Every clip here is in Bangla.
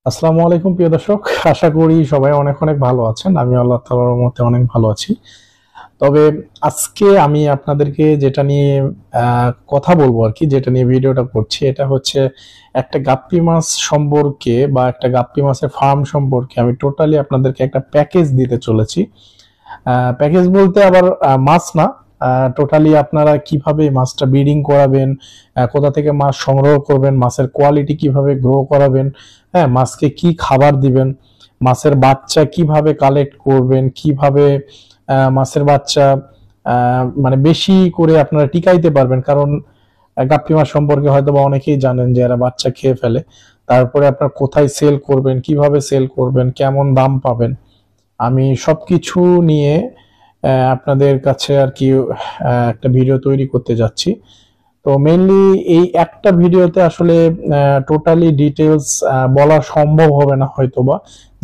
আসসালামু আলাইকুম প্রিয় দর্শক, আশা করি সবাই অনেক অনেক ভালো আছেন। আমি আল্লাহ তাআলার রহমতে অনেক ভালো আছি। তবে আজকে আমি আপনাদেরকে যেটা নিয়ে কথা বলবো আর কি, যেটা নিয়ে ভিডিওটা করছি, এটা হচ্ছে একটা গাপ্পি মাছ সম্পর্কে বা একটা গাপ্পি মাছের ফার্ম সম্পর্কে আমি টোটালি আপনাদেরকে একটা প্যাকেজ দিতে চলেছি। প্যাকেজ বলতে আবার মাছ না, টোটালি আপনারা কিভাবে মাছটা ব্রিডিং করাবেন, কোথা থেকে মাছ সংগ্রহ করবেন, মাছের কোয়ালিটি কিভাবে গ্রো করাবেন, হ্যাঁ, মাছকে কি খাবার দিবেন, মাছের বাচ্চা কিভাবে কালেক্ট করবেন, কিভাবে মাছের বাচ্চা মানে বেশি করে আপনারা টিকাইতে পারবেন। কারণ গাপ্পি মাছ সম্পর্কে হয়তো বা অনেকেই জানেন যে এরা বাচ্চা খেয়ে ফেলে। তারপরে আপনার কোথায় সেল করবেন, কিভাবে সেল করবেন, কেমন দাম পাবেন, আমি সবকিছু নিয়ে আপনাদের কাছে আর কি একটা ভিডিও তৈরি করতে যাচ্ছি। তো মেইনলি এই একটা ভিডিওতে আসলে টোটালি ডিটেলস বলা সম্ভব হবে না হয়তোবা,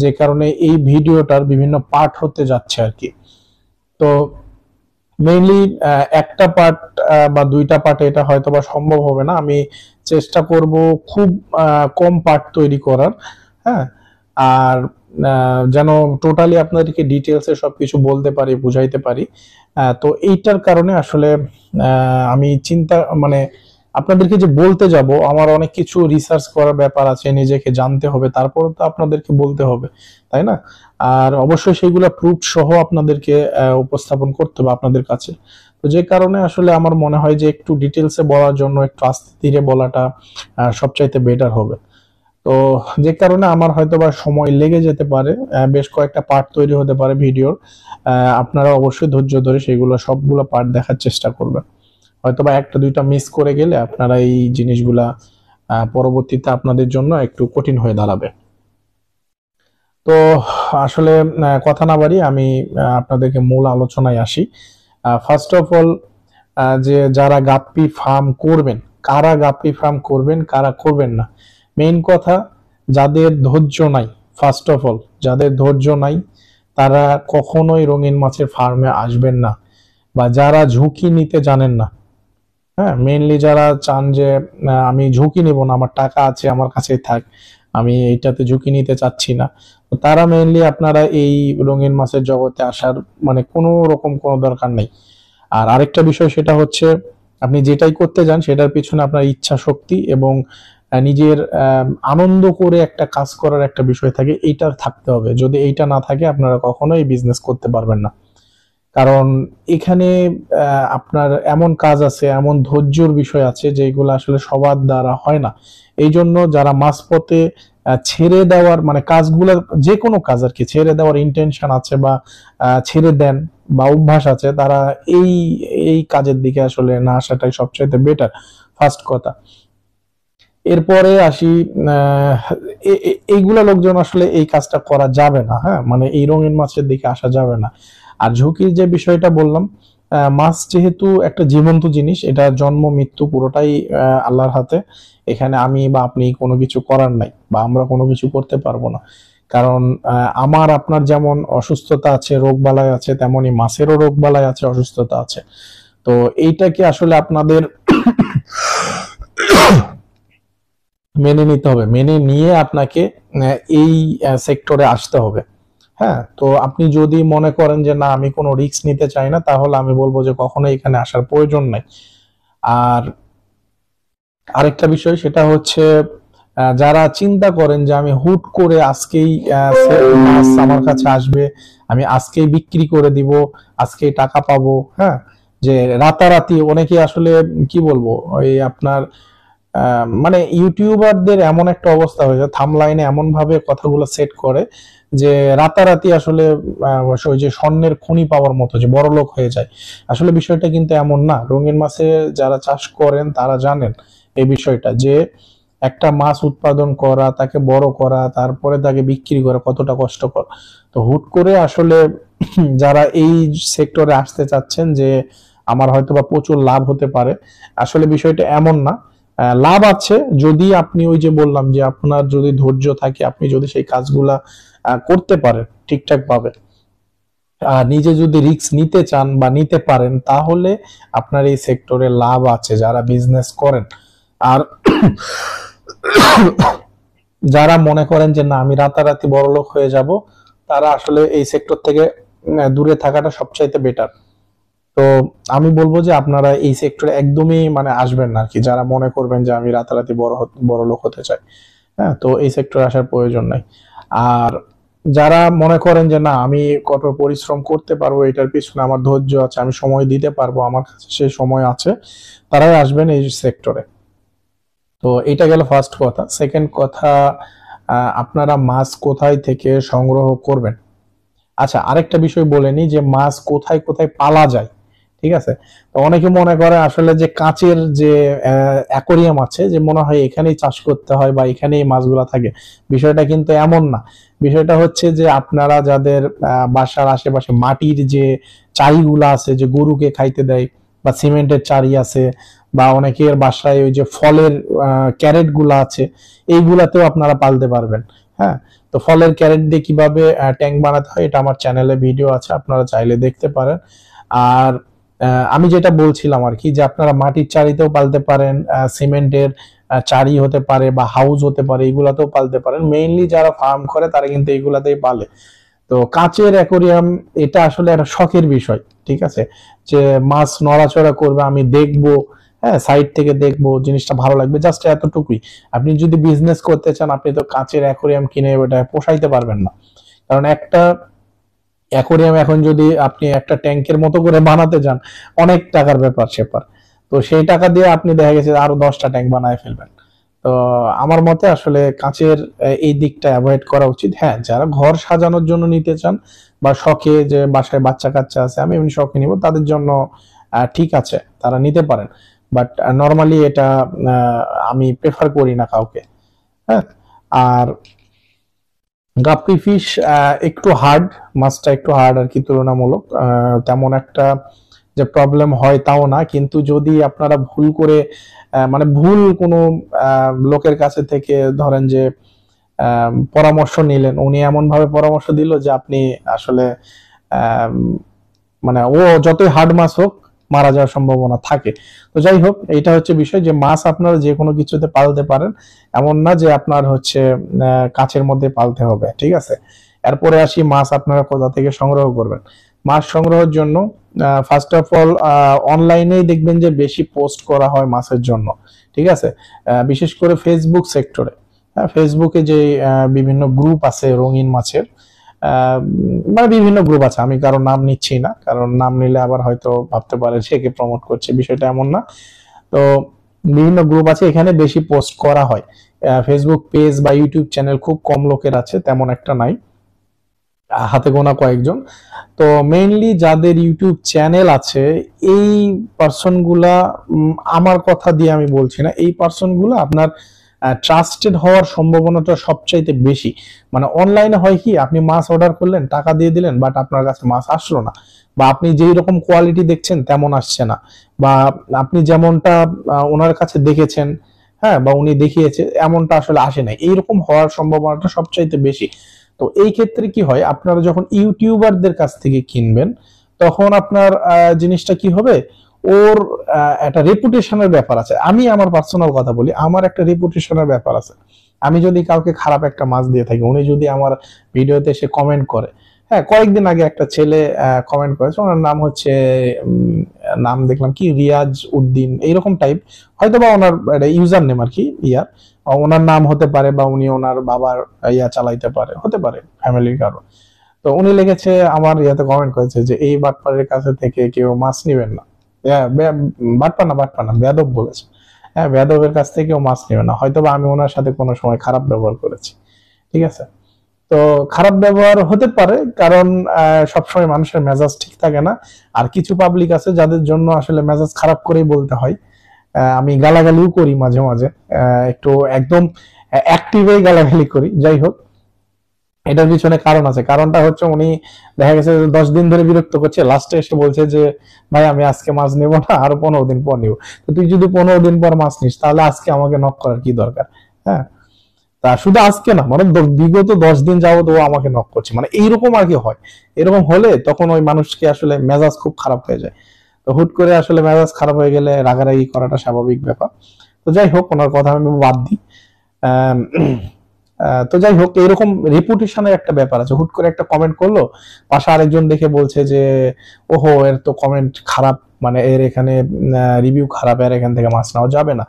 যে কারণে এই ভিডিওটার বিভিন্ন পার্ট হতে যাচ্ছে আর কি। তো মেইনলি একটা পার্ট বা দুইটা পার্ট এটা হয়তোবা সম্ভব হবে না। আমি চেষ্টা করব খুব কম পার্ট তৈরি করার, হ্যাঁ। আর যেন টোটালি আপনাদেরকে ডিটেলসে সবকিছু বলতে পারি, বুঝাইতে পারি। তো এইটার কারণে আসলে আমি চিন্তা মানে আপনাদেরকে যে বলতে যাব, আমার অনেক কিছু রিসার্চ করার ব্যাপার আছে, নিজেকে জানতে হবে, তারপর তো আপনাদেরকে বলতে হবে, তাই না? আর অবশ্যই সেগুলো প্রুফ সহ আপনাদেরকে উপস্থাপন করতে হবে আপনাদের কাছে। তো যে কারণে আসলে আমার মনে হয় যে একটু ডিটেলসে বলার জন্য একটু আস্তে ধীরে বলাটা সবচাইতে বেটার হবে। তো যে কারণে আমার হয়তোবা সময় লেগে যেতে পারে, বেশ কয়েকটা পার্ট তৈরি হতে পারে ভিডিওর। আপনারা অবশ্যই ধৈর্য ধরে সেগুলো সবগুলো পার্ট দেখার চেষ্টা করবেন। হয়তোবা একটা দুইটা মিস করে গেলে আপনারা এই জিনিসগুলা পরবর্তীতে আপনাদের জন্য একটু কঠিন হয়ে দাঁড়াবে। তো আসলে কথা না বাড়িয়ে আমি আপনাদেরকে মূল আলোচনায় আসি। ফার্স্ট অফ অল, যে যারা গাপ্পি ফার্ম করবেন, কারা গাপ্পি ফার্ম করবেন, কারা করবেন না, মেইন কথা, যাদের ধৈর্য নাই, ফার্স্ট অফ অল যাদের ধৈর্য নাই তারা কখনোই রঙিন মাছের ফার্মে আসবেন না। বা যারা ঝুঁকি নিতে জানেন না, হ্যাঁ, মেইনলি যারা চান যে আমি ঝুঁকি নিব না, আমার টাকা আছে, আমার কাছেই থাক, আমি এইটাতে ঝুঁকি নিতে চাচ্ছি না, তো তারা মেইনলি আপনারা এই রঙিন মাছের জগতে আসার মানে কোনো রকম কোনো দরকার নেই। আর আরেকটা বিষয় সেটা হচ্ছে, আপনি যেটাই করতে যান সেটার পিছনে আপনার ইচ্ছা শক্তি এবং নিজের আনন্দ করে একটা কাজ করার একটা বিষয় থাকে, এইটা থাকতে হবে। যদি এইটা না থাকে আপনারা কখনোই বিজনেস করতে পারবেন না। কারণ এখানে আপনার এমন কাজ আছে, এমন ধৈর্যর বিষয় আছে যেগুলো আসলে সবার দ্বারা হয় না। এই জন্য যারা মাঝপথে ছেড়ে দেওয়ার মানে কাজগুলো, যে কোনো কাজ আর কি ছেড়ে দেওয়ার ইন্টেনশন আছে বা ছেড়ে দেন বা অভ্যাস আছে, তারা এই এই কাজের দিকে আসলে না আসাটাই সবচাইতে বেটার, ফার্স্ট কথা। এরপরে আসি, এইগুলা লোকজন আসলে এই কাজটা করা যাবে না, হ্যাঁ, মানে এই রঙিন মাছের দিকে আসা যাবে না। আর ঝুঁকির যে বিষয়টা বললাম, মাছ যেহেতু একটা জীবন্ত জিনিস, এটা জন্ম মৃত্যু পুরোটাই আল্লাহর হাতে। এখানে আমি বা আপনি কোনো কিছু করার নাই, বা আমরা কোনো কিছু করতে পারবো না। কারণ আমার আপনার যেমন অসুস্থতা আছে, রোগ বালাই আছে, তেমনি মাছেরও রোগ বালাই আছে, অসুস্থতা আছে। তো এইটাকে আসলে আপনাদের মেনে নিতে হবে, মেনে নিয়ে আপনাকে এই সেক্টরে আসতে হবে। হ্যাঁ, তো আপনি যদি মনে করেন যে না আমি কোনো রিস্ক নিতে চাই না, তাহলে আমি বলবো যে কখনোই এখানে আসার প্রয়োজন নাই। আর আরেকটা বিষয় সেটা হচ্ছে, যারা চিন্তা করেন যে আমি হুট করে আজকেই মাছ আমার কাছে আসবে, আমি আজকেই বিক্রি করে দিব, আজকেই টাকা পাবো, হ্যাঁ, যে রাতারাতি অনেকে আসলে কি বলবো, ওই আপনার মানে ইউটিউবারদের এমন একটা অবস্থা হয়েছে, থামলাইনে এমন ভাবে কথাগুলো সেট করে যে রাতারাতি আসলে ওই যে স্বর্ণের খনি পাওয়ার মতো যে বড়লোক হয়ে যায়। আসলে বিষয়টা কিন্তু এমন না। রঙিন মাছে যারা চাষ করেন তারা জানেন এই বিষয়টা, যে একটা মাছ উৎপাদন করা, তাকে বড় করা, তারপরে তাকে বিক্রি করা কতটা কষ্টকর। তো হুট করে আসলে যারা এই সেক্টরে আসতে চাচ্ছেন যে আমার হয়তোবা প্রচুর লাভ হতে পারে, আসলে বিষয়টা এমন না। লাভ আছে যদি আপনি ওই যে বললাম যে আপনার যদি ধৈর্য থাকে, আপনি যদি সেই কাজগুলা করতে পারেন ঠিকঠাক ভাবে, আর নিজে যদি রিস্ক নিতে চান বা নিতে পারেন, তাহলে আপনার এই সেক্টরে লাভ আছে যারা বিজনেস করেন। আর যারা মনে করেন যে না আমি রাতারাতি বড়লোক হয়ে যাব, তারা আসলে এই সেক্টর থেকে দূরে থাকাটা সবচাইতে বেটার। তো আমি বলবো যে আপনারা এই সেক্টরে একদমই মানে আসবেন না আর কি, যারা মনে করবেন যে আমি রাতারাতি বড় লোক হতে চাই। হ্যাঁ, তো এই সেক্টরে আসার প্রয়োজন নাই। আর যারা মনে করেন যে না আমি কঠোর পরিশ্রম করতে পারবো, এটার পিছনে আমার ধৈর্য আছে, আমি সময় দিতে পারবো, আমার কাছে সেই সময় আছে, তারাই আসবেন এই সেক্টরে। তো এটা গেল ফার্স্ট কথা। সেকেন্ড কথা, আপনারা মাছ কোথায় থেকে সংগ্রহ করবেন। আচ্ছা, আরেকটা বিষয় বলে নি যে মাছ কোথায় কোথায় পালা যায়। ঠিক আছে, তো অনেকে মনে করে আসলে যে কাঁচের যে অ্যাকোরিয়াম আছে, যে মনে হয় এখানেই চাষ করতে হয় বা এখানেই মাছগুলা থাকে। বিষয়টা কিন্তু এমন না। বিষয়টা হচ্ছে যে আপনারা যাদের বাসার আশেপাশে মাটির যে চারিগুলা আছে, যে গরুকে খাইতে দেয়, বা সিমেন্টের চারি আছে, বা অনেকের বাসায় ওই যে ফলের ক্যারেট গুলা আছে, এইগুলাতেও আপনারা পালতে পারবেন। হ্যাঁ, তো ফলের ক্যারেট দিয়ে কিভাবে ট্যাঙ্ক বানাতে হয় এটা আমার চ্যানেলে ভিডিও আছে, আপনারা চাইলে দেখতে পারেন। আর আমি যেটা বলছিলাম আর কি, যে আপনারা মাটির চারিতেও পালতে পারেন, সিমেন্টের চারি হতে পারে বা হাউস হতে পারে, এগুলাতেও পালতে পারেন। মেইনলি যারা ফার্ম করে তারা কিন্তু এইগুলাতেই পালে। তো কাচের অ্যাকোরিয়াম এটা আসলে একটা শখের বিষয়। ঠিক আছে, যে মাছ নড়াচড়া করবে, আমি দেখবো, হ্যাঁ সাইড থেকে দেখবো, জিনিসটা ভালো লাগবে, জাস্ট এতটুকুই। আপনি যদি বিজনেস করতে চান, আপনি তো কাচের অ্যাকোরিয়াম কিনে ওটা পোষাইতে পারবেন না। কারণ একটা অ্যাকোরিয়াম এখন যদি আপনি একটা ট্যাঙ্কের মতো করে বানাতে যান, অনেক টাকার ব্যাপার স্যাপার। তো সেই টাকা দিয়ে আপনি দেখা গেছে আরো 10টা ট্যাঙ্ক বানায় ফেলবেন। তো আমার মতে আসলে কাঁচের এই দিকটা অ্যাভয়েড করা উচিত। হ্যাঁ, যারা ঘর সাজানোর জন্য নিতে চান, বা শখে, যে বাসায় বাচ্চা কাচ্চা আছে আমি এমনি শখে নিব, তাদের জন্য ঠিক আছে, তারা নিতে পারেন। বাট নর্মালি এটা আমি প্রেফার করি না কাউকে। হ্যাঁ, আর গাপ্পি ফিশ একটু হার্ড, মাছটা একটু হার্ড আর কি তুলনামূলক। তেমন একটা যে প্রবলেম হয় তাও না, কিন্তু যদি আপনারা ভুল করে মানে ভুল কোনো লোকের কাছে থেকে ধরেন যে পরামর্শ নিলেন, উনি এমন ভাবে পরামর্শ দিল যে আপনি আসলে আম, মানে ও যতই হার্ড মাছ হোক মারা যাওয়ার সম্ভাবনা থাকে। তো যাই হোক, এইটা হচ্ছে বিষয়, যে মাছ আপনারা যে কোনো কিছুতে পালতে পারেন, এমন না যে আপনার হচ্ছে কাছের মধ্যে পালতে হবে। ঠিক আছে, এরপরে আসি মাছ আপনারা কোথা থেকে সংগ্রহ করবেন। মাছ সংগ্রহের জন্য ফার্স্ট অফ অল অনলাইনেই দেখবেন যে বেশি পোস্ট করা হয় মাছের জন্য। ঠিক আছে, বিশেষ করে ফেসবুক সেক্টরে। ফেসবুকে যে বিভিন্ন গ্রুপ আছে রঙিন মাছের, মানে বিভিন্ন গ্রুপ আছে, আমি কারো নাম নিচ্ছি না, কারণ নাম নিলে আবার হয়তো ভাবতে পারে সে কে প্রমোট করছে, বিষয়টা এমন না। তো বিভিন্ন গ্রুপ আছে, এখানে বেশি পোস্ট করা হয়। ফেসবুক পেজ বা ইউটিউব চ্যানেল খুব কম লোকের আছে, তেমন একটা নাই, হাতে গোনা কয়েকজন। তো মেইনলি যাদের ইউটিউব চ্যানেল আছে, এই পার্সন গুলা, আমার কথা দিয়ে আমি বলছি না, এই পার্সন গুলা আপনার ট্রাস্টেড হওয়ার সম্ভাবনাটা সবচাইতে বেশি। মানে অনলাইনে হয় কি, আপনি মাছ অর্ডার করলেন, টাকা দিয়ে দিলেন, বাট আপনার কাছে মাছ আসলো না, বা আপনি যেই রকম কোয়ালিটি দেখছেন তেমন আসছে না, বা আপনি যেমনটা ওনার কাছে দেখেছেন, হ্যাঁ, বা উনি দেখিয়েছে এমনটা আসলে আসে নাই, এইরকম হওয়ার সম্ভাবনাটা সবচাইতে বেশি। তো এই ক্ষেত্রে কি হয়, আপনারা যখন ইউটিউবারদের কাছ থেকে কিনবেন, তখন আপনার জিনিসটা কি হবে, ওর একটা রেপুটেশনের ব্যাপার আছে। আমি আমার পার্সোনাল কথা বলি, আমার একটা রেপুটেশনের ব্যাপার আছে। আমি যদি কাউকে খারাপ একটা মাছ দিয়ে থাকি, উনি যদি আমার ভিডিওতে এসে কমেন্ট করে, হ্যাঁ কয়েকদিন আগে একটা ছেলে কমেন্ট করেছে, ওনার নাম হচ্ছে নাম দেখলাম কি রিয়াজ উদ্দিন এইরকম টাইপ, হয়তো বা ওনার ইউজার নেম আর কি, ওনার নাম হতে পারে, বা উনি ওনার বাবার চালাইতে পারে, হতে পারে ফ্যামিলির কারো। তো উনি লিখেছে আমার ইয়াতে কমেন্ট করেছে যে এই বাটপারের কাছে থেকে কেউ মাছ নিবেন না। বাটপার না বেয়াদব বলেছে। হ্যাঁ, বেয়াদবের কাছ থেকে কেউ মাছ নিবে না। হয়তো বা আমি ওনার সাথে কোনো সময় খারাপ ব্যবহার করেছি। ঠিক আছে, তো খারাপ ব্যবহার হতে পারে, কারণ সবসময় মানুষের মেজাজ ঠিক থাকে না। আর কিছু পাবলিক আছে যাদের জন্য আসলে মেজাজ খারাপ করেই বলতে হয়। আমি গালাগালিও করি মাঝে মাঝে, একটু একদম অ্যাক্টিভে গালাগালি করি। যাই হোক, এটার পিছনে কারণ আছে। কারণটা হচ্ছে উনি দেখা গেছে 10 দিন ধরে বিরক্ত করছে, লাস্টে এসে বলছে যে ভাই আমি আজকে মাছ নেবো না, আরো 15 দিন পর নিবো। তো তুই যদি 15 দিন পর মাছ নিস, তাহলে আজকে আমাকে নক করার কি দরকার? হ্যাঁ, তা শুধু আজকে না, মানে বিগত 10 দিন যাবত ও আমাকে নক করছে, মানে এইরকম আর কি হয়। এরকম হলে তখন ওই মানুষকে আসলে মেজাজ খুব খারাপ হয়ে যায়। তো হুট করে আসলে মেজাজ খারাপ হয়ে গেলে রাগারাগি করাটা স্বাভাবিক ব্যাপার। তো যাই হোক, ওনার কথা আমি বাদ দিই। তো যাই হোক, এরকম রেপুটেশনের একটা ব্যাপার আছে। হুট করে একটা কমেন্ট করলো, পাশে আরেকজন দেখে বলছে যে ওহো এর তো কমেন্ট খারাপ, মানে এর এখানে রিভিউ খারাপ, এর এখান থেকে মাছ নেওয়া যাবে না।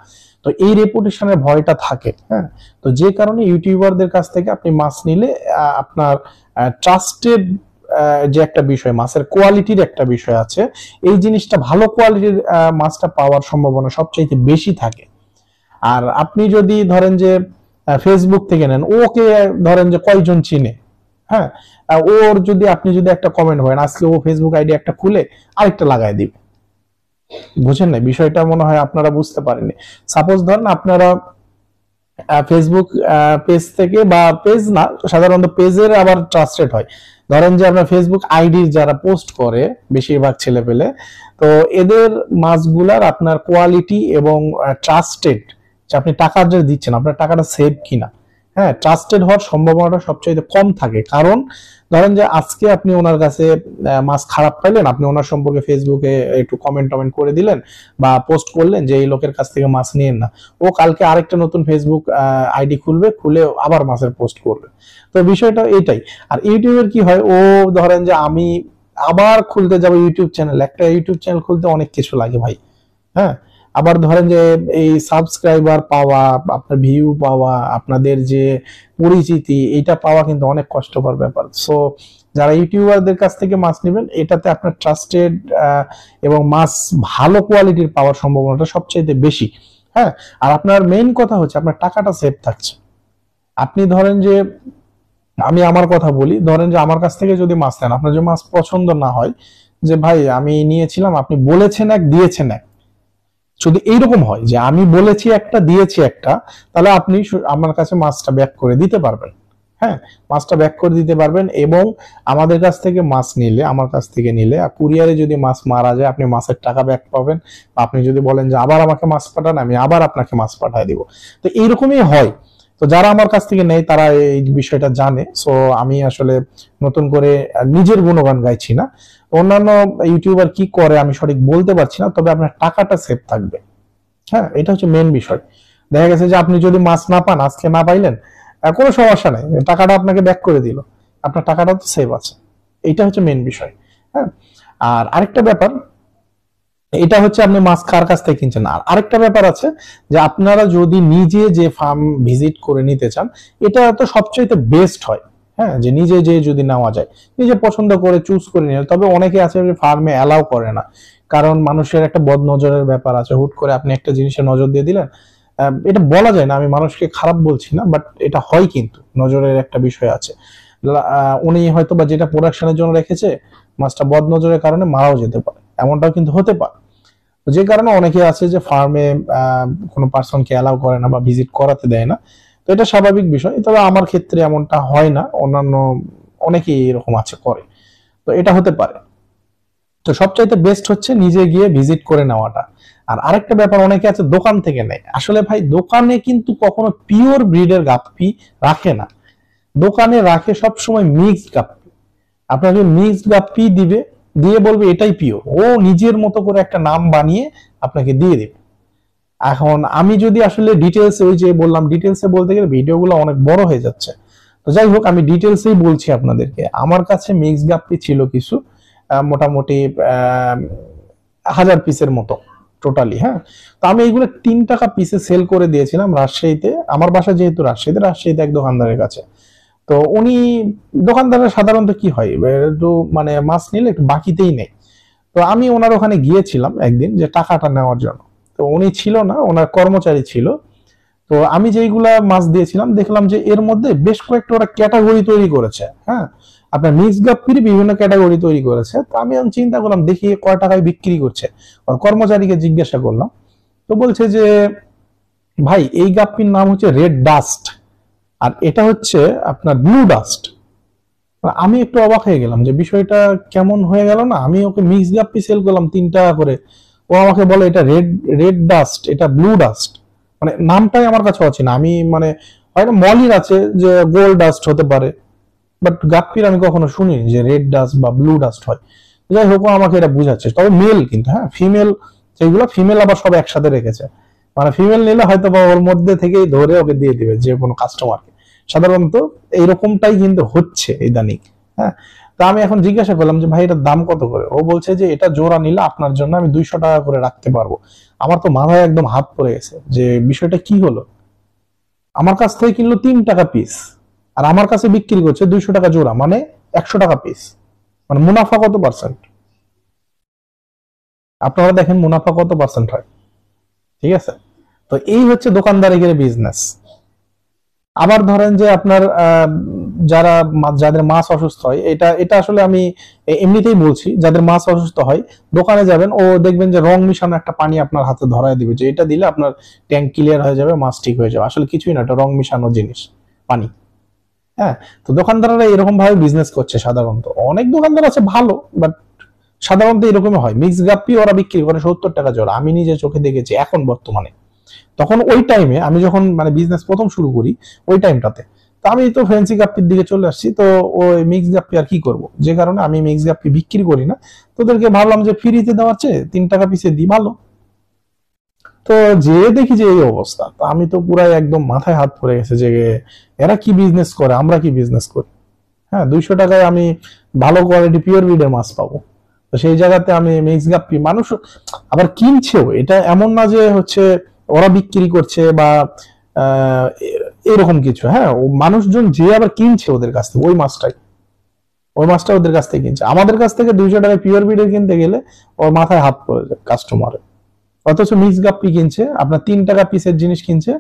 তো এই রেপুটেশনের ভয়টা থাকে। হ্যাঁ, তো যে কারণে ইউটিউবারদের কাছ থেকে আপনি মাছ নিলে আপনার ট্রাস্টেড যে একটা বিষয়, মাছের কোয়ালিটির একটা বিষয় আছে, এই জিনিসটা ভালো কোয়ালিটির মাছটা পাওয়ার সম্ভাবনা সবচাইতে বেশি থাকে। আর আপনি যদি ধরেন যে ফেসবুক থেকে নেন, ওকে ধরেন যে কয়জন চিনে, হ্যাঁ, ওর যদি আপনি যদি একটা কমেন্ট করেন, আজকে ও ফেসবুক আইডি একটা খুলে আরেকটা লাগাই দিবে। বুঝেন না বিষয়টা? মনে হয় আপনারা বুঝতে পারেননি। সাপোজ ধরেন আপনারা ফেসবুক পেজ থেকে, বা পেজ না, সাধারণত পেজের আবার ট্রাস্টেড হয়। ধরেন যে আপনার ফেসবুক আইডি যারা পোস্ট করে বেশিরভাগ ছেলে পেলে, তো এদের মাছগুলার আপনার কোয়ালিটি এবং ট্রাস্টেড, যে আপনি টাকা যে দিচ্ছেন আপনার টাকাটা সেভ কিনা, হ্যাঁ, ট্রাস্টেড হওয়ার সম্ভাবনাটা সবচেয়ে কম থাকে। কারণ ধরেন যে আজকে আপনি ওনার কাছে মাছ খারাপ পাইলেন, আপনি ওনার সম্পর্কে ফেসবুকে একটু কমেন্ট করে দিলেন বা পোস্ট করলেন যে এই লোকের কাছ থেকে মাছ নিয়েন না, ও কালকে আরেকটা নতুন ফেসবুক আইডি খুলবে, খুলে আবার মাছের পোস্ট করবে। তো বিষয়টা এটাই। আর ইউটিউবের কি হয়, ও ধরেন যে আমি আবার খুলতে যাবো ইউটিউব চ্যানেল, একটা ইউটিউব চ্যানেল খুলতে অনেক কিছু লাগে ভাই। হ্যাঁ, আবার ধরেন যে এই সাবস্ক্রাইবার পাওয়া, আপনার ভিউ পাওয়া, আপনাদের যে পরিচিতি, এটা পাওয়া কিন্তু অনেক কষ্টকর ব্যাপার। সো যারা ইউটিউবারদের কাছ থেকে মাছ নেবেন, এটাতে আপনার ট্রাস্টেড এবং মাছ ভালো কোয়ালিটির পাওয়ার সম্ভাবনাটা সবচেয়ে বেশি। হ্যাঁ, আর আপনার মেইন কথা হচ্ছে আপনার টাকাটা সেভ থাকছে। আপনি ধরেন যে, আমি আমার কথা বলি, ধরেন যে আমার কাছ থেকে যদি মাছ নেন, আপনার যদি মাছ পছন্দ না হয়, যে ভাই আমি নিয়েছিলাম, আপনি বলেছেন এক, দিয়েছেন এক, যদি এইরকম হয় যে আমি বলেছি একটা, দিয়েছি একটা, তাহলে আপনি আমার কাছে মাছটা ব্যাক করে দিতে পারবেন। হ্যাঁ, মাছটা ব্যাক করে দিতে পারবেন। এবং আমাদের কাছ থেকে মাছ নিলে, আমার কাছ থেকে নিলে কুরিয়ারে যদি মাছ মারা যায়, আপনি মাছের টাকা ব্যাক পাবেন। আপনি যদি বলেন যে আবার আমাকে মাছ পাঠান, আমি আবার আপনাকে মাছ পাঠায় দিব। তো এইরকমই হয়। তো যারা আমার কাছ থেকে নেয় তারা এই বিষয়টা জানে। সো আমি আসলে নতুন করে নিজের গুণগান গাইছি না। অন্যান্য ইউটিউবার কি করে আমি সঠিক বলতে পারছি না, তবে আপনার টাকাটা সেভ থাকবে। হ্যাঁ, এটা হচ্ছে মেন বিষয়। দেখা গেছে যে আপনি যদি মাছ না পান, আজকে না পাইলেন, কোনো সমস্যা নাই, টাকাটা আপনাকে ব্যাক করে দিল, আপনার টাকাটা তো সেভ আছে। এইটা হচ্ছে মেন বিষয়। হ্যাঁ, আর আরেকটা ব্যাপার, এটা হচ্ছে আপনি মাছ কার কাছ থেকে কিনছেন। আর আরেকটা ব্যাপার আছে যে আপনারা যদি নিজে যে ফার্ম ভিজিট করে নিতে চান, এটা তো সবচেয়ে বেস্ট হয়। হ্যাঁ, যে নিজে যে যদি নেওয়া যায়, নিজে পছন্দ করে চুজ করে নিয়ে। তবে অনেকে আছে যে ফার্মে অ্যালাউ করে না, কারণ মানুষের একটা বদ নজরের ব্যাপার আছে। হুট করে আপনি একটা জিনিসে নজর দিয়ে দিলেন, এটা বলা যায় না, আমি মানুষকে খারাপ বলছি না, বাট এটা হয়, কিন্তু নজরের একটা বিষয় আছে। উনি হয়তো বা যেটা প্রোডাকশনের জন্য রেখেছে, মাছটা বদ নজরের কারণে মারাও যেতে পারে, এমনটাও কিন্তু হতে পারে। যে কারণে অনেকে আছে যে ফার্মে কোনো পার্সনকে অ্যালাউ করে না বা ভিজিট করাতে দেয় না। তো এটা স্বাভাবিক বিষয়, তবে আমার ক্ষেত্রে এমনটা হয় না, অন্যান্য অনেকেই এরকম আছে করে। তো এটা হতে পারে। তো সবচাইতে বেস্ট হচ্ছে নিজে গিয়ে ভিজিট করে নেওয়াটা। আর আরেকটা ব্যাপার, অনেকে আছে দোকান থেকে নেয়। আসলে ভাই দোকানে কিন্তু কখনো পিওর ব্রিডের গাপ্পি রাখে না, দোকানে রাখে সবসময় মিক্সড গাপ্পি। আপনাকে মিক্সড গাপ্পি দিবে, দিয়ে বলবে এটাই পিওর, ও নিজের মতো করে একটা নাম বানিয়ে আপনাকে দিয়ে দেবে। এখন আমি যদি আসলে ডিটেলস, ওই যে বললাম ডিটেলসে বলতে গেলে ভিডিওগুলো অনেক বড় হয়ে যাচ্ছে। তো যাই হোক, আমি ডিটেলসেই বলছি আপনাদেরকে। আমার কাছে মিক্স গাপ্পি ছিল কিছু, মোটামুটি 1000 পিসের মতো টোটালি। হ্যাঁ, তো আমি এইগুলো 3 টাকা পিসে সেল করে দিয়েছিলাম রাজশাহীতে। আমার বাসা যেহেতু রাজশাহীতে এক দোকানদারের কাছে। তো উনি, দোকানদারের সাধারণত কি হয়, একটু মানে মাছ নিলে একটু বাকিতেই নেই। তো আমি ওনার ওখানে গিয়েছিলাম একদিন যে টাকাটা নেওয়ার জন্য। তো উনি ছিল না, ওনার কর্মচারী ছিল। তো আমি যেইগুলা মাছ দিয়েছিলাম, দেখলাম যে এর মধ্যে বেশ কয়েকটা ওরা ক্যাটাগরি তৈরি করেছে। হ্যাঁ, আপনার মিক্স গাপ্পির বিভিন্ন ক্যাটাগরি তৈরি করেছে। তো আমি চিন্তা করলাম দেখি কয় টাকায় বিক্রি করছে। আর কর্মচারীকে জিজ্ঞাসা করলাম, তো বলছে যে ভাই এই গাপ্পির নাম হচ্ছে রেড ডাস্ট, আর এটা হচ্ছে আপনার ব্লু ডাস্ট। আমি একটু অবাক হয়ে গেলাম যে বিষয়টা কেমন হয়ে গেল না। আমি ওকে মিক্স গাপ্পি সেল করলাম 3 টাকা করে, ও আমাকে বলে এটা রেড রেড ডাস্ট, এটা ব্লু ডাস্ট। মানে নামটাই আমার কাছে অচেনা। আমি মানে হয়তো মলির আছে যে গোল্ড ডাস্ট হতে পারে, বাট গাপ্পির আমি কখনো শুনিনি যে রেড ডাস্ট বা ব্লু ডাস্ট হয়। যাই হোক, ও আমাকে এটা বুঝাচ্ছে। তবে মেল কিন্তু, হ্যাঁ, ফিমেল যেগুলো, ফিমেল আবার সব একসাথে রেখেছে। মানে ফিমেল নিলে হয়তো বা ওর মধ্যে থেকেই ধরে ওকে দিয়ে দিবে যে কোনো কাস্টমারকে। সাধারণত এইরকমটাই কিন্তু হচ্ছে ইদানিং। হ্যাঁ, তা আমি এখন জিজ্ঞাসা করলাম যে ভাই এটার দাম কত করে? ও বলছে যে এটা জোড়া নিলে আপনার জন্য আমি 200 টাকা করে রাখতে পারবো। আমার তো মাথায় একদম হাত পড়ে গেছে যে বিষয়টা কি হলো। আমার কাছ থেকে কিনলো 3 টাকা পিস, আর আমার কাছে বিক্রি করছে 200 টাকা জোড়া, মানে 100 টাকা পিস। মানে মুনাফা কত পার্সেন্ট? আপনারা দেখেন মুনাফা কত পার্সেন্ট হয়। ঠিক আছে, তো এই হচ্ছে দোকানদারির বিজনেস। আবার ধরেন যে আপনার যাদের মাছ অসুস্থ হয়, এটা এটা আসলে আমি এমনিতেই বলছি, যাদের মাছ অসুস্থ হয় দোকানে যাবেন, ও দেখবেন যে রং মিশানো একটা পানি আপনার হাতে ধরায় দিবে যে এটা দিলে আপনার ট্যাঙ্ক ক্লিয়ার হয়ে যাবে, মাছ ঠিক হয়ে যাবে। আসলে কিছুই না, এটা রং মিশানো জিনিস, পানি। হ্যাঁ, তো দোকানদাররা এরকম ভাবে বিজনেস করছে সাধারণত। অনেক দোকানদার আছে ভালো, বাট সাধারণত এরকমই হয়। মিক্স গাপ্পি ওরা বিক্রি করে 70 টাকা জোড়া, আমি নিজে চোখে দেখেছি এখন বর্তমানে। তখন ওই টাইমে আমি যখন মানে বিজনেস প্রথম শুরু করি ওই টাইমটাতে, তো আমি তো ফ্যান্সি গাপ্পির দিকে চলে আসছি, তো ওই মিক্স গাপ্পি আর কি করব, যে কারণে আমি মিক্স গাপ্পি বিক্রি করি না। তোদেরকে ভাবলাম যে ফ্রিতে দেওয়ার চেয়ে 3 টাকা পিসে দিই, ভালো। তো যে দেখি যে এই অবস্থা, তো আমি তো পুরাই একদম মাথায় হাত পড়ে গেছে যে এরা কি বিজনেস করে, আমরা কি বিজনেস করি। হ্যাঁ, 200 টাকায় আমি ভালো কোয়ালিটি পিওর ব্রিডের মাছ পাবো, তো সেই জায়গাতে আমি মিক্স গাপ্পি, মানুষ আবার কিনছেও। এটা এমন না যে হচ্ছে ওরা বিক্রি করছে বা এরকম কিছু। হ্যাঁ, মানুষজন যে আবার কিনছে ওদের কাছ থেকে ওই মাছটা ওদের কাছ থেকে কিনছে। আমাদের কাছ থেকে 200 টাকায় পিওর ব্রিডের কিনতে গেলে ওর মাথায় হাত পড়ে যায় কাস্টমারের। অথচ মিক্স গাপ্পি কিনছে আপনার 3 টাকা পিসের জিনিস কিনছে,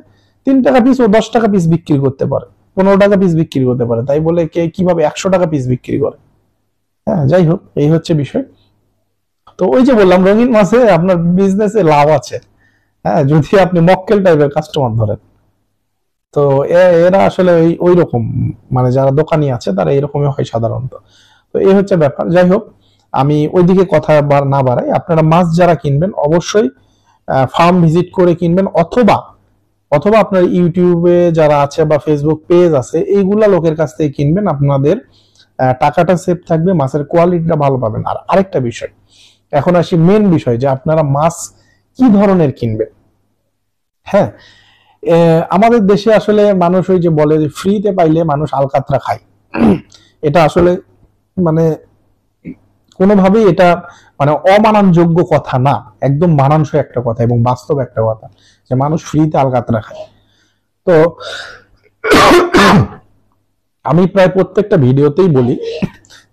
3 টাকা পিস ও 10 টাকা পিস বিক্রি করতে পারে, 15 টাকা পিস বিক্রি করতে পারে, তাই বলে কে কিভাবে 100 টাকা পিস বিক্রি করে। হ্যাঁ, যাই হোক, এই হচ্ছে বিষয়। তো ওই যে বললাম রঙিন মাছে আপনার বিজনেসে লাভ আছে। হ্যাঁ, যদি আপনি মক্কেল টাইপের কাস্টমার ধরেন, তো এরা আসলে ওই রকম, মানে যারা দোকানি আছে তারা এরকমই হয় সাধারণত। তো এই হচ্ছে ব্যাপার। যাই হোক, আমি ওইদিকে কথা না বাড়াই। আপনারা মাছ যারা কিনবেন অবশ্যই ফার্ম ভিজিট করে কিনবেন, অথবা অথবা আপনার ইউটিউবে যারা আছে বা ফেসবুক পেজ আছে এইগুলা লোকের কাছ থেকে কিনবেন। আপনাদের টাকাটা সেভ থাকবে, মাছের কোয়ালিটিটা ভালো পাবেন। আর আরেকটা বিষয়, এখন আসি মেন বিষয়, যে আপনারা মাছ কি ধরনের কিনবেন। হ্যাঁ, আমাদের দেশে আসলে মানুষ ওই যে বলে যে ফ্রিতে পাইলে মানুষ আলকাতরা খায়। এটা আসলে মানে কোনোভাবেই এটা মানে অমাননযোগ্য কথা না, একদম মানানসই একটা কথা এবং বাস্তব একটা কথা, যে মানুষ ফ্রিতে আলকাতরা খায়। তো আমি প্রায় প্রত্যেকটা ভিডিওতেই বলি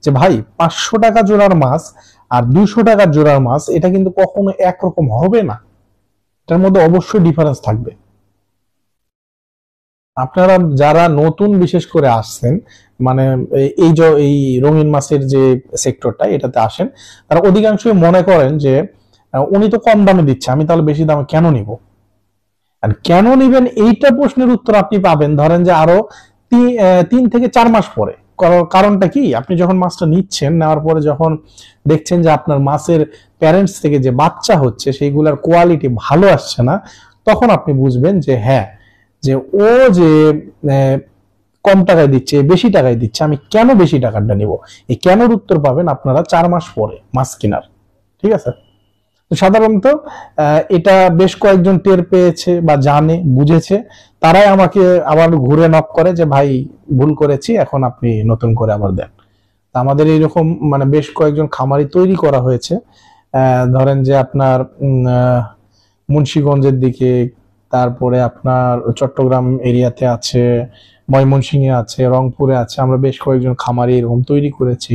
যে ভাই 500 টাকা জোড়ার মাছ আর 200 টাকার জোড়ার মাছ এটা কিন্তু কখনো একরকম হবে না, এটার মধ্যে অবশ্যই ডিফারেন্স থাকবে। আপনারা যারা নতুন বিশেষ করে আসছেন, মানে এই রঙিন মাছের যে সেক্টরটা এটাতে আসেন, তারা অধিকাংশই মনে করেন যে উনি তো কম দামে দিচ্ছে, আমি তাহলে বেশি দামে কেন নিব। আর কেন নিবেন এইটা প্রশ্নের উত্তর আপনি পাবেন ধরেন যে আরো 3 থেকে 4 মাস পরে। কারণটা কি, আপনি যখন মাছটা নিচ্ছেন, নেওয়ার পরে যখন দেখছেন যে আপনার মাছের প্যারেন্টস থেকে যে বাচ্চা হচ্ছে সেইগুলোর কোয়ালিটি ভালো আসছে না, তখন আপনি বুঝবেন যে হ্যাঁ, যে ও যে কম টাকায় দিচ্ছে, বেশি টাকায় দিচ্ছে, আমি কেন বেশি টাকাটা নিব। এই কেনর উত্তর পাবেন আপনারা 4 মাস পরে মাছ কেনার। ঠিক আছে, তো সাধারণত এটা বেশ কয়েকজন টের পেয়েছে বা জানে, বুঝেছে, তারাই আমাকে আবার ঘুরে নক করে যে ভাই ভুল করেছি, এখন আপনি নতুন করে আবার দেন। আমাদের এইরকম মানে বেশ কয়েকজন খামারি তৈরি করা হয়েছে। ধরেন যে আপনার মুন্সিগঞ্জের দিকে, তারপরে আপনার চট্টগ্রাম এরিয়াতে আছে, ময়মনসিংহে আছে, রংপুরে আছে। আমরা বেশ কয়েকজন খামারি এরকম তৈরি করেছি।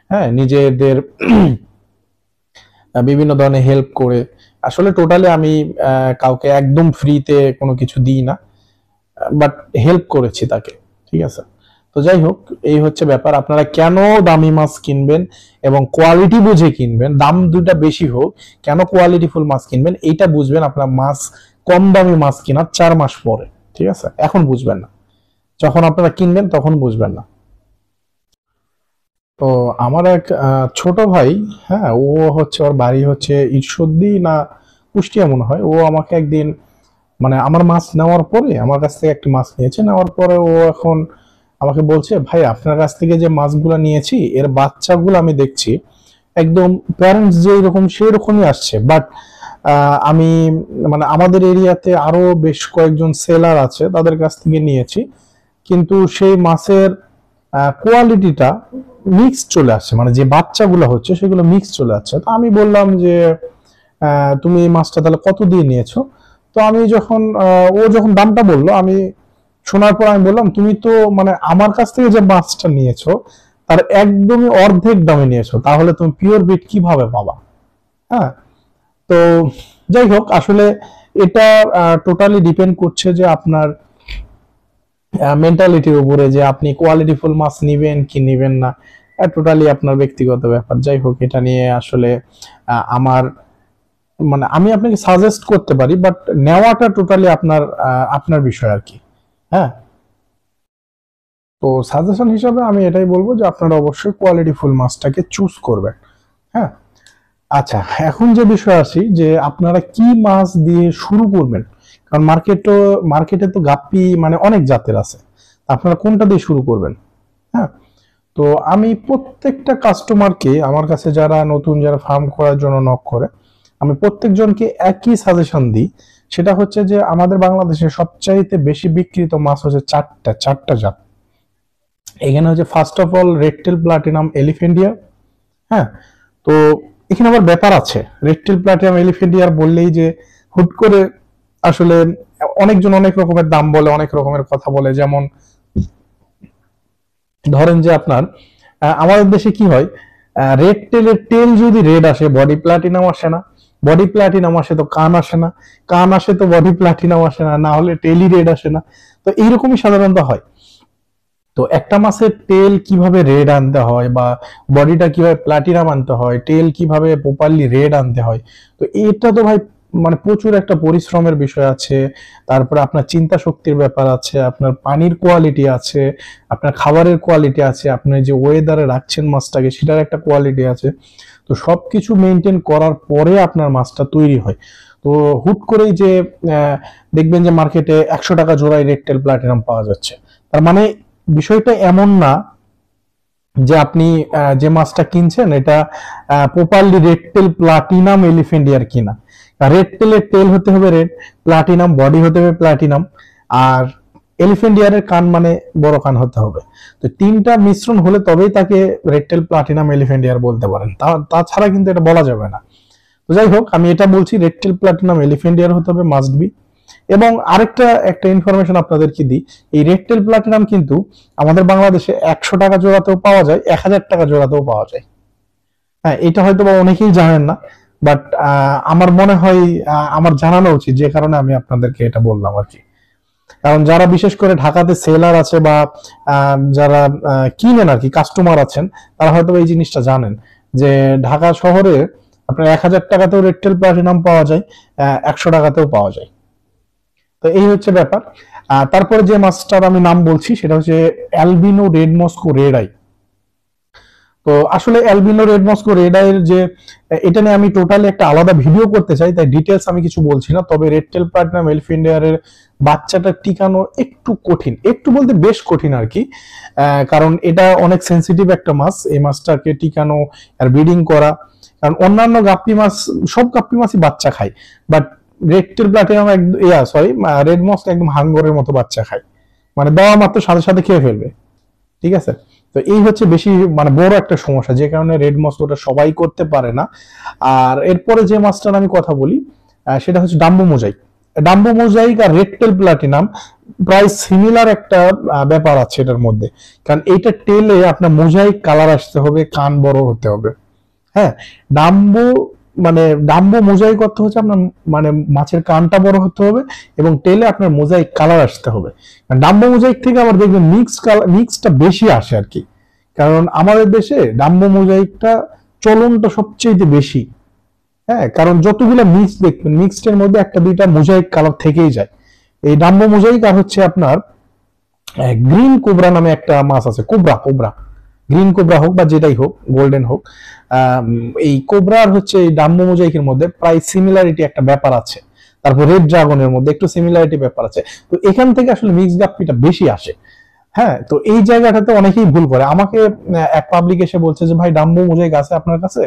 হ্যাঁ, নিজেদের বিভিন্ন ধরনের হেল্প করে। আসলে টোটালি আমি কাউকে একদম ফ্রিতে কোনো কিছু দিই না, বাট হেল্প করেছি তাকে। ঠিক আছে, তো যাই হোক, এই হচ্ছে ব্যাপার। আপনারা কেন দামি মাছ কিনবেন এবং কোয়ালিটি বুঝে কিনবেন, দাম দুটা বেশি হোক, কেন কোয়ালিটিফুল মাছ কিনবেন এইটা বুঝবেন আপনার মাছ কম দামি মাছ কেনার 4 মাস পরে। ঠিক আছে, এখন বুঝবেন না, যখন আপনারা কিনবেন তখন বুঝবেন না। তো আমার এক ছোট ভাই, হ্যাঁ, ও হচ্ছে ওর বাড়ি হচ্ছে ঈশ্বরদী না কুষ্টিয়া মনে হয়। ও আমাকে একদিন মানে আমার মাছ নেওয়ার পরে আমার কাছ থেকে একটি মাছ নিয়েছে, নেওয়ার পরে ও এখন আমাকে বলছে ভাই আপনার কাছ থেকে যে মাছগুলো নিয়েছি এর বাচ্চাগুলো আমি দেখছি একদম প্যারেন্টস যে এরকম সেই রকমই আসছে, বাট আমি মানে আমাদের এরিয়াতে আরো বেশ কয়েকজন সেলার আছে তাদের কাছ থেকে নিয়েছি, কিন্তু সেই মাছের কোয়ালিটিটা মিক্স চলে আসছে, মানে যে বাচ্চাগুলো হচ্ছে সেগুলো মিক্স চলে আসছে। তো আমি বললাম যে তুমি এই মাছটা তাহলে কত দিয়ে নিয়েছো? তো আমি যখন ও যখন দামটা বললো, আমি শোনার পর আমি বললাম তুমি তো মানে আমার কাছ থেকে যে মাছটা নিয়েছো তার একদমই অর্ধেক দামে নিয়েছো, তাহলে তুমি পিওর বিট কিভাবে পাবা? হ্যাঁ, তো যাই হোক, আসলে এটা টোটালি ডিপেন্ড করছে যে আপনার মেন্টালিটির উপরে, যে আপনি কোয়ালিটিফুল মাছ নিবেন কি নিবেন না, টোটালি আপনার ব্যক্তিগত ব্যাপার। যাই হোক, এটা নিয়ে আসলে আমার মানে আমি আপনাকে সাজেস্ট করতে পারি, বাট নেওয়াটা টোটালি আপনার আপনার বিষয় আর কি। হ্যাঁ, তো সাজেশন হিসাবে আমি এটাই বলবো যে আপনারা অবশ্যই কোয়ালিটিফুল মাছটাকে চুজ করবেন। হ্যাঁ, আচ্ছা, এখন যে বিষয় আসি যে আপনারা কি মাছ দিয়ে শুরু করবেন, কারণ মার্কেটে তো গাপ্পি মানে অনেক জাতের আছে, আপনারা কোনটা দিয়ে শুরু করবেন? হ্যাঁ, তো আমি প্রত্যেকটা কাস্টমারকে, আমার কাছে যারা নতুন, যারা ফার্ম করার জন্য নক করে, আমি প্রত্যেকজনকে একই সাজেশন দিই। সেটা হচ্ছে যে আমাদের বাংলাদেশে সবচাইতে বেশি বিক্রিত মাছ হচ্ছে চারটা জাত। এখানে হচ্ছে ফার্স্ট অফ অল রেডটেল, প্লাটিনাম, এলিফেন্ডিয়া। হ্যাঁ, তো এখানে আবার ব্যাপার আছে। রেডটেল, প্লাটিনাম, এলিফেন্ডিয়ার বললেই যে হুট করে আসলে অনেকজন অনেক রকমের দাম বলে, অনেক রকমের কথা বলে। যেমন ধরেন যে আপনার আমাদের দেশে কি হয়, রেড টেলের টেল যদি রেড আসে, বডি প্লাটিনাম আসে না, বডি প্লাটিনাম আসে তো কান আসে না, কান আসে তো বডি প্লাটিনাম আসে না, না হলে টেলই রেড আসে না। তো এইরকমই সাধারণত হয়। তো একটা মাছের টেল কিভাবে রেড আনতে হয়, বা বডিটা কিভাবে প্লাটিনাম আনতে হয়, টেল কিভাবে প্রপারলি রেড আনতে হয়, তো এটা তো ভাই মানে প্রচুর একটা পরিশ্রমের বিষয় আছে। তারপরে আপনার চিন্তা শক্তির ব্যাপার আছে, আপনার পানির কোয়ালিটি আছে, আপনার খাবারের কোয়ালিটি আছে, আপনি যে ওয়েদারে রাখছেন মাছটাকে সেটার একটা কোয়ালিটি আছে। তো সবকিছু মেনটেন করার পরে আপনার মাছটা তৈরি হয়। তো হুট করেই যে দেখবেন যে মার্কেটে 100 টাকা জোড়ায় রেড টেল প্লাটিনাম পাওয়া যাচ্ছে, তার মানে বিষয়টা এমন না যে আপনি যে মাছটা কিনছেন এটা প্রপারলি রেড টেল, প্লাটিনাম, এলিফেন্ডিয়ার কিনা। রেড টেলের টেল হতে হবে রেড, প্লাটিনাম বডি হতে হবে প্লাটিনাম, আর এলিফেন্ডিয়ারের কান মানে বড় কান হতে হবে। তো তিনটা মিশ্রণ হলে তবেই তাকে রেড টেল, প্লাটিনাম, এলিফেন্ডিয়ার বলতে পারেন, তাছাড়া কিন্তু এটা বলা যাবে না। তো যাই হোক, আমি এটা বলছি রেড টেল, প্লাটিনাম, এলিফেন্ডিয়ার হতে হবে মাস্ট বি। এবং একটা ইনফরমেশন আপনাদেরকে দিই, এই রেড টেল প্লাটিনাম কিন্তু আমাদের বাংলাদেশে 100 টাকা জোড়াতেও পাওয়া যায়, 1000 টাকা জোড়াতেও পাওয়া যায়। হ্যাঁ, এটা হয়তো বা অনেকেই জানেন না, বাট আমার মনে হয় আমার জানানো উচিত, যে কারণে আমি আপনাদেরকে এটা বললাম আর কি। কারণ যারা বিশেষ করে ঢাকাতে সেলার আছে, বা যারা কিনেন আর কি, কাস্টমার আছেন, তারা হয়তো এই জিনিসটা জানেন যে ঢাকা শহরে আপনার 1000 টাকাতেও রেড টেল প্লাটিনাম পাওয়া যায়, 100 টাকাতেও পাওয়া যায়। তো এই হচ্ছে ব্যাপার। তারপরে যে মাছটার আমি নাম বলছি সেটা হচ্ছে albino red Moscow red eye. তো আসলে albino red Moscow red eye এর যে এটা নিয়ে আমি টোটালি একটা আলাদা ভিডিও করতে চাই, তাই ডিটেলস আমি কিছু বলছি না। তবে রেড টেল প্লাটিনাম, এলিফেন্ডিয়ারের বাচ্চাটা টিকানো একটু কঠিন, একটু বলতে বেশ কঠিন আর কি। কারণ এটা অনেক সেন্সিটিভ একটা মাছ, এই মাছটাকে টিকানো আর ব্রিডিং করা। কারণ অন্যান্য গাপ্পি মাছ, সব গাপ্পি মাছই বাচ্চা খায়, but red tail platinum red mask একদম হাঙ্গরের মতো বাচ্চা খায়, মানে দেওয়া মাত্র সাথে সাথে খেয়ে ফেলবে। ঠিক আছে, তো এই হচ্ছে বেশি মানে বড় একটা সমস্যা, যে কারণে রেড মস্কোটা সবাই করতে পারে না। আর এরপরে যে মাছটার আমি কথা বলি সেটা হচ্ছে ডাম্বো মোজাইক। ডাম্বো মোজাইক আর রেড টেল প্লাটিনাম প্রায় সিমিলার একটা ব্যাপার আছে এটার মধ্যে। কারণ এইটা টেলে আপনার মোজাইক কালার আসতে হবে, কান বড় হতে হবে। হ্যাঁ, ডাম্বো মানে ডাম্বো মোজাইক অর্থ হচ্ছে আপনার মানে মাছের কানটা বড় হতে হবে এবং টেলে আপনার মোজাইক কালার আসতে হবে। ডাম্বো মোজাইক থেকে আবার দেখবেন মিক্সটা বেশি আসে আর কি। কারণ আমাদের দেশে ডাম্বো মোজাইকটা চলনটা সবচেয়ে বেশি। হ্যাঁ, কারণ যতগুলো মিক্স দেখবেন, মিক্সড এর মধ্যে একটা দুইটা মোজাইক কালার থেকেই যায়। এই ডাম্বো মোজাইক আর হচ্ছে আপনার গ্রিন কোবরা নামে একটা মাছ আছে, কোবরা কোবরা, গ্রিন কোবরা হোক বা যেটাই হোক, গোল্ডেন হোক, এই কোবরার হচ্ছে এই ডাম্বো মোজাইকের মধ্যে প্রায় সিমিলারিটি একটা ব্যাপার আছে। তারপর রেড ড্রাগনের মধ্যে একটু সিমিলারিটি ব্যাপার আছে। তো এখান থেকে আসলে মিক্স গাপ্পিটা বেশি আসে। হ্যার, তো এই জায়গাটাতে অনেকেই ভুল করে। আমাকে এক পাবলিক এসে বলছে যে ভাই ডাম্বো মোজাইক আছে আপনার কাছে?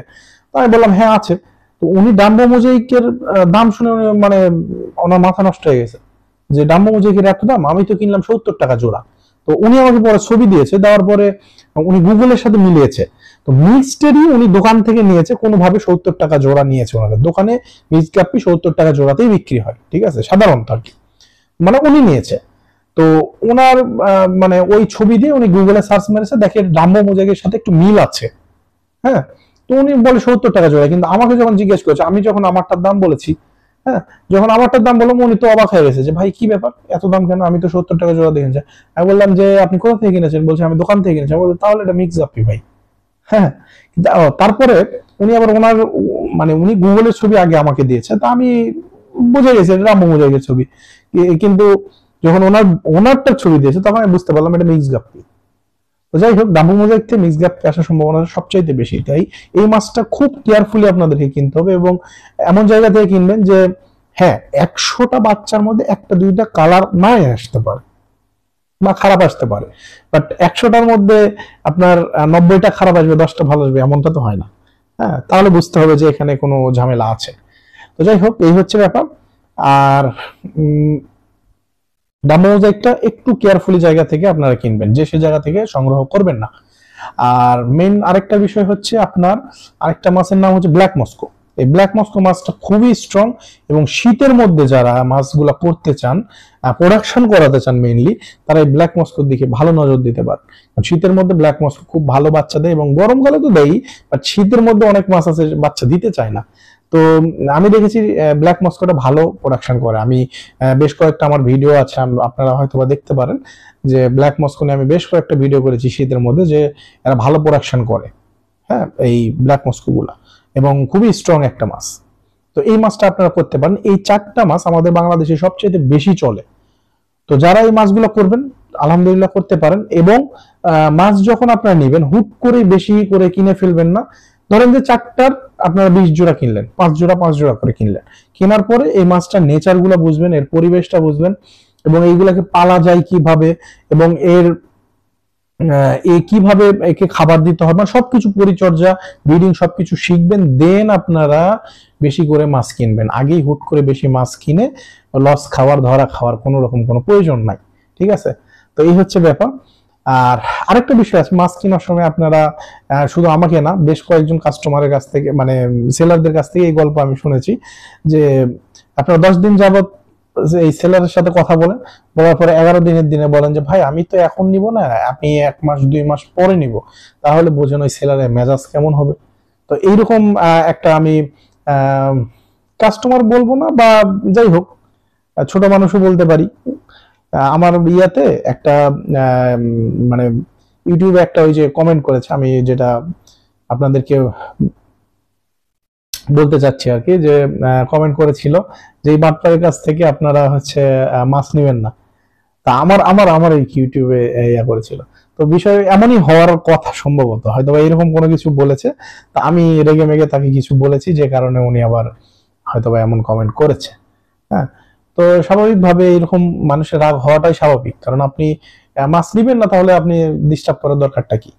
তো আমি বললাম হ্যাঁ আছে। তো উনি ডাম্বো মোজাইকের দাম শুনে মানে ওনার মাথা নষ্ট হয়ে গেছে, যে ডাম্বো মোজাইকের এত দাম, আমি তো কিনলাম 70 টাকা জোড়া। তো উনি আমাকে পরে ছবি দিয়েছে, দেওয়ার পরে উনি গুগলের সাথে মিলিয়েছে, তো মিক্সডেরই উনি দোকান থেকে নিয়েছে, কোনোভাবে 70 টাকা জোড়া নিয়েছে। ওনাদের দোকানে মিক্সড গাপ্পি 70 টাকা জোড়াতেই বিক্রি হয়, ঠিক আছে, সাধারণত আর কি, মানে উনি নিয়েছে। তো ওনার মানে ওই ছবি দিয়ে উনি গুগলে সার্চ মেরেছে, দেখে জাম্বো মোজাইকের সাথে একটু মিল আছে। হ্যাঁ, তো উনি বলে 70 টাকা জোড়া, কিন্তু আমাকে যখন জিজ্ঞেস করেছে, আমি যখন আমারটার দাম বলেছি, হ্যাঁ, যখন আমারটার দাম বললাম, উনি তো অবাক হয়ে গেছে যে ভাই কি ব্যাপার, এত দাম কেন, আমি তো 70 টাকা জোড়া দেখেছি। আমি বললাম যে আপনি কোথা থেকে কিনেছেন, বলছে আমি দোকান থেকে কিনেছি। আমি বললাম তাহলে এটা মিক্স গাপ্পি ভাই। হ্যাঁ, তারপরে উনি আবার ওনার মানে উনি গুগলের ছবি আগে আমাকে দিয়েছে, তা আমি বুঝে গেছি এটা রাম্বো মোজাইকের ছবি, কিন্তু যখন ওনারটার ছবি দিয়েছে তখন আমি বুঝতে পারলাম এটা মিক্স গাপ্পি। তো যাই হোক, রাম্বো মোজাইক থেকে মিক্স গাপ্পি আসার সম্ভাবনা সবচাইতে বেশি, তাই এই মাছটা খুব কেয়ারফুলি আপনাদেরকে কিনতে হবে, এবং এমন জায়গা থেকে কিনবেন যে হ্যাঁ 100টা বাচ্চার মধ্যে একটা দুইটা কালার না আসতে পারে বা খারাপ আসতে পারে, বাট 100টার মধ্যে আপনার 90টা খারাপ আসবে, 10টা ভালো আসবে, এমনটা তো হয় না। হ্যাঁ, তাহলে বুঝতে হবে যে এখানে কোনো ঝামেলা আছে। তো যাই হোক, এই হচ্ছে ব্যাপার। আর রাম্বো মোজাইকটা একটু কেয়ারফুলি জায়গা থেকে আপনারা কিনবেন, যে সে জায়গা থেকে সংগ্রহ করবেন না। আর মেইন আরেকটা বিষয় হচ্ছে আপনার আরেকটা মাছের নাম হচ্ছে ব্ল্যাক মস্কো। এই ব্ল্যাক মস্কো মাছটা খুবই স্ট্রং, এবং শীতের মধ্যে যারা মাছগুলা করতে চান, প্রোডাকশন করাতে চান মেইনলি, তারা এই ব্ল্যাক মস্কোর দিকে ভালো নজর দিতে পারেন। শীতের মধ্যে ব্ল্যাক মস্কো খুব ভালো বাচ্চা দেয়, এবং গরমকালে তো দেয়, বাট শীতের মধ্যে অনেক মাছ আছে বাচ্চা দিতে চায় না। তো আমি দেখেছি ব্ল্যাক মস্কোটা ভালো প্রোডাকশন করে। আমি বেশ কয়েকটা আমার ভিডিও আছে, আপনারা হয়তো বা দেখতে পারেন, যে ব্ল্যাক মস্কো নিয়ে আমি বেশ কয়েকটা ভিডিও করেছি শীতের মধ্যে, যে এরা ভালো প্রোডাকশন করে, হ্যাঁ, এই ব্ল্যাক মস্কো গুলা, এবং খুবই স্ট্রং একটা মাছ। তো এই মাছটা আপনারা করতে পারেন। এই 4টা মাছ আমাদের বাংলাদেশে সবচেয়ে বেশি চলে। তো যারা এই মাছগুলো করবেন আলহামদুলিল্লাহ করতে পারেন, এবং মাছ যখন আপনারা নেবেন হুট করে বেশি করে কিনে ফেলবেন না। ধরেন যে 4টার আপনারা 20 জোড়া কিনলেন, 5 জোড়া 5 জোড়া করে কিনলেন। কেনার পরে এই মাছটার নেচার গুলা বুঝবেন, এর পরিবেশটা বুঝবেন, এবং এইগুলাকে পালা যায় কিভাবে, এবং এর কিভাবে একে খাবার দিতে হবে, মানে সবকিছু পরিচর্যা, ব্রিডিং সবকিছু শিখবেন, দেন আপনারা বেশি করে মাছ কিনবেন। আগেই হুট করে বেশি মাছ কিনে লস খাওয়ার, ধরা খাওয়ার কোনো রকম কোনো প্রয়োজন নাই, ঠিক আছে। তো এই হচ্ছে ব্যাপার। আর আরেকটা বিষয় আছে, মাছ কেনার সময় আপনারা শুধু আমাকে না, বেশ কয়েকজন কাস্টমারের কাছ থেকে, মানে সেলারদের কাছ থেকে এই গল্প আমি শুনেছি, যে আপনারা 10 দিন যাবত এই সেলারের সাথে কথা বলেন, বলার পরে 11 দিনের দিনে বলেন যে ভাই আমি তো এখন নিব না, আপনি 1 মাস 2 মাস পরে নিব। তাহলে বোঝেন ওই সেলারের মেজাজ কেমন হবে। তো এইরকম একটা আমি কাস্টমার বলবো না, বা যাই হোক ছোট মানুষও বলতে পারি, আমার ইয়াতে একটা মানে ইউটিউবে একটা ওই যে কমেন্ট করেছে, আমি যেটা আপনাদেরকে বলতে চাচ্ছি আর কি, যে কমেন্ট করেছিল যে এই বাটপারের কাছ থেকে আপনারা হচ্ছে মাছ নেবেন না। তা আমার আমার আমার এই ইউটিউবে ইয়া করেছিল। তো বিষয় এমনই হওয়ার কথা, সম্ভবত হয়তো এরকম কোনো কিছু বলেছে, তা আমি রেগে মেগে তাকে কিছু বলেছি, যে কারণে উনি আবার হয়তো এমন কমেন্ট করেছে। হ্যাঁ, তো স্বাভাবিকভাবে এরকম মানুষের রাগ হওয়াটাই স্বাভাবিক, কারণ আপনি মাছ নিবেন না, তাহলে আপনি ডিস্টার্ব করার দরকারটা কি।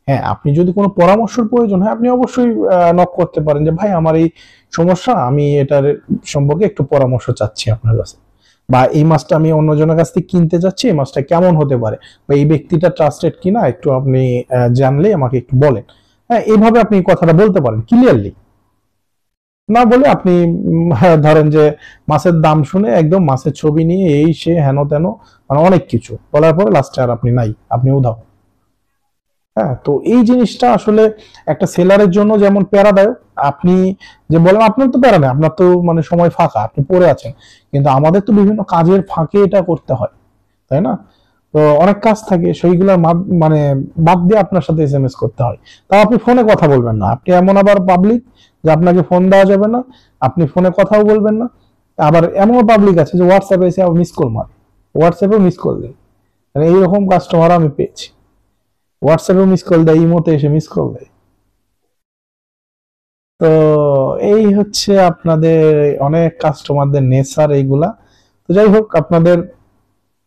হ্যাঁ, আপনি যদি কোনো পরামর্শের প্রয়োজন হয়, আপনি অবশ্যই নক করতে পারেন, যে ভাই আমার এই সমস্যা, আমি এটার সম্পর্কে একটু পরামর্শ চাচ্ছি আপনার কাছে, বা এই মাছটা আমি অন্যজনের কাছ থেকে কিনতে যাচ্ছি, এই মাছটা কেমন হতে পারে, বা এই ব্যক্তিটা ট্রাস্টেড কিনা একটু আপনি জানলে আমাকে একটু বলেন। হ্যাঁ, এইভাবে আপনি কথাটা বলতে পারেন ক্লিয়ারলি, না বলে আপনি ধরেন যে মাছের দাম শুনে একদম মাছের ছবি নিয়ে এই সে হেন তেন, মানে অনেক কিছু বলার পরে লাস্টে আর আপনি নাই, আপনি উধাও। হ্যাঁ, তো এই জিনিসটা আসলে একটা সেলারের জন্য যেমন প্যারাদায়ক, আপনি যে বলেন আপনার তো প্যারা নেই, আপনার তো মানে সময় ফাঁকা, আপনি পড়ে আছেন, কিন্তু আমাদের তো বিভিন্ন কাজের ফাঁকে এটা করতে হয়, তাই না? তো অনেক কাজ থাকে, সেইগুলোর মানে বাদ দিয়ে আপনার সাথে এসএমএস করতে হয়। তাও আপনি ফোনে কথা বলবেন না, আপনি এমন আবার পাবলিক যে আপনাকে ফোন দেওয়া যাবে না, আপনি ফোনে কথাও বলবেন না। আবার এমন পাবলিক আছে যে হোয়াটসঅ্যাপে এসে মিস কল মারে, হোয়াটসঅ্যাপেও মিস কল দেয়, মানে এইরকম কাস্টমার আমি পেয়েছি, হোয়াটসঅ্যাপেও মিস কল দেয়, ইমোতে এসে মিস কল দেয়। তো এই হচ্ছে আপনাদের অনেক কাস্টমারদের নেচার এইগুলা। তো যাই হোক, আপনাদের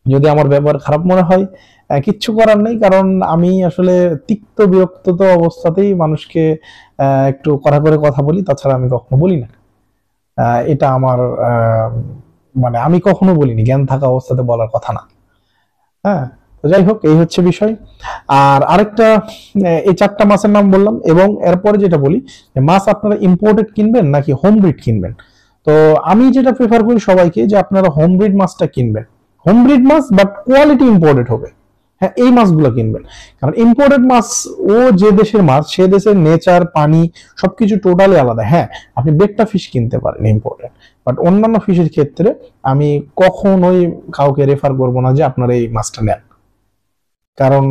যদি আমার ব্যবহার খারাপ মনে হয়, কিচ্ছু করার নেই, কারণ আমি আসলে তিক্ত বিরক্ত তো অবস্থাতেই মানুষকে একটু কড়া করে কথা বলি, তাছাড়া আমি কখনো বলি না। এটা আমার মানে আমি কখনো বলিনি, জ্ঞান থাকা অবস্থাতে বলার কথা না। হ্যাঁ, তো যাই হোক, এই হচ্ছে বিষয়। আর আরেকটা, এই 4টা মাছের নাম বললাম, এবং এরপরে যেটা বলি যে মাছ আপনারা ইম্পোর্টেড কিনবেন নাকি হোম ব্রিড কিনবেন। তো আমি যেটা প্রেফার করি সবাইকে যে আপনারা হোম ব্রিড মাছটা কিনবেন, হোম ব্রিড মাছ বাট কোয়ালিটি ইম্পোর্টেড হবে। হ্যাঁ, এই মাছগুলো কিনবেন, কারণ ইম্পোর্টেড মাছ ও যে দেশের মাছ সে দেশের নেচার, পানি সবকিছু টোটালি আলাদা। হ্যাঁ, আপনি বেট্টা ফিশ কিনতে পারেন ইম্পোর্টেড, বাট অন্যান্য ফিশের ক্ষেত্রে আমি কখনোই কাউকে রেফার করবো না যে আপনারা এই মাছটা নেন। কারণ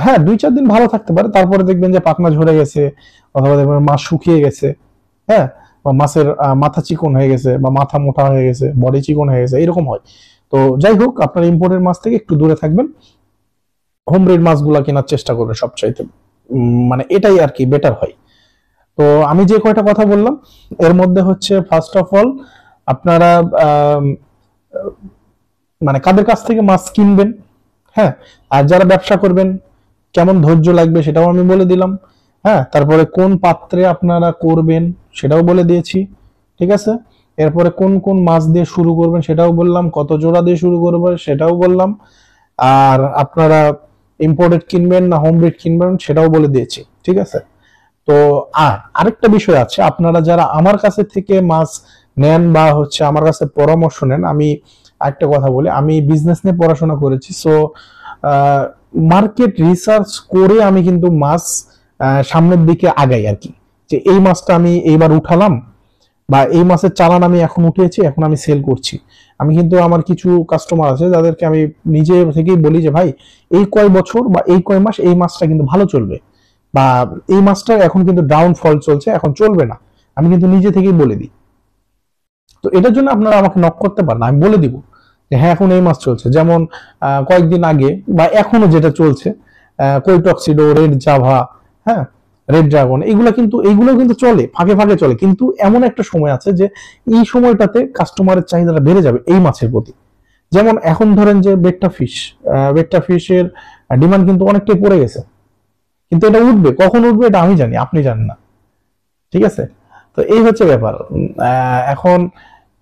হ্যাঁ, 2-4 দিন ভালো থাকতে পারে, তারপরে দেখবেন যে পাখনা ঝরে গেছে, অথবা দেখবেন মাছ শুকিয়ে গেছে, হ্যাঁ, বা মাছের মাথা চিকন হয়ে গেছে, বা মাথা মোটা হয়ে গেছে, বডি চিকন হয়ে গেছে, এরকম হয়। তো যাই হোক, আপনার ইম্পোর্টেড মাছ থেকে একটু দূরে থাকবেন, হোম ব্রিড মাছগুলা কেনার চেষ্টা করবেন সবচাইতে, মানে এটাই আর কি বেটার হয়। তো আমি যে কয়টা কথা বললাম এর মধ্যে হচ্ছে ফার্স্ট অফ অল আপনারা মানে কাদের কাছ থেকে মাছ কিনবেন, হ্যাঁ, আর যারা ব্যবসা করবেন কেমন ধৈর্য লাগবে সেটাও আমি বলে দিলাম। হ্যাঁ, তারপরে কোন পাত্রে আপনারা করবেন সেটাও বলে দিয়েছি, ঠিক আছে। এরপরে কোন কোন মাছ দিয়ে শুরু করবেন সেটাও বললাম, কত জোড়া দিয়ে শুরু করবেন সেটাও বললাম, আর আপনারা ইম্পোর্টেড কিনবেন না হোম ব্রিড কিনবেন সেটাও বলে দিয়েছি, ঠিক আছে। তো আরেকটা বিষয় আছে, আপনারা যারা আমার কাছে থেকে মাছ নেন বা হচ্ছে আমার কাছে পরামর্শ নেন, আমি একটা কথা বলি, আমি বিজনেস নিয়ে পড়াশোনা করেছি। সো মার্কেট রিসার্চ করে আমি কিন্তু মাছ সামনের দিকে আগাই আর কি, যে এই মাছটা আমি এইবার উঠালাম, বা এই মাছের চালান আমি এখন উঠিয়েছি, এখন আমি সেল করছি। আমি কিন্তু আমার কিছু কাস্টমার আছে যাদেরকে আমি নিজে থেকেই বলি যে ভাই, এই কয় বছর বা এই কয় মাস এই মাছটা কিন্তু ভালো চলবে, বা এই মাছটা এখন কিন্তু ডাউনফল চলছে, এখন চলবে না, আমি কিন্তু নিজে থেকেই বলে দিই। তো এটার জন্য আপনারা আমাকে নক করতে পারেন, আমি বলে দিব যে হ্যাঁ এখন এই মাছ চলছে। যেমন কয়েকদিন আগে বা এখনো যেটা চলছে, কই টক্সিডো, রেড জাভা, হ্যাঁ, রেড ড্রাগন, এইগুলো কিন্তু চলে, ফাঁকে ফাঁকে চলে, কিন্তু এমন একটা সময় আছে যে এই সময়টাতে কাস্টমারের চাহিদাটা বেড়ে যাবে এই মাছের প্রতি। যেমন এখন ধরেন যে বেট্টা ফিশের ডিমান্ড কিন্তু অনেকটাই পড়ে গেছে, কিন্তু এটা উঠবে, কখন উঠবে এটা আমি জানি, আপনি জানেন না, ঠিক আছে। তো এই হচ্ছে ব্যাপার। এখন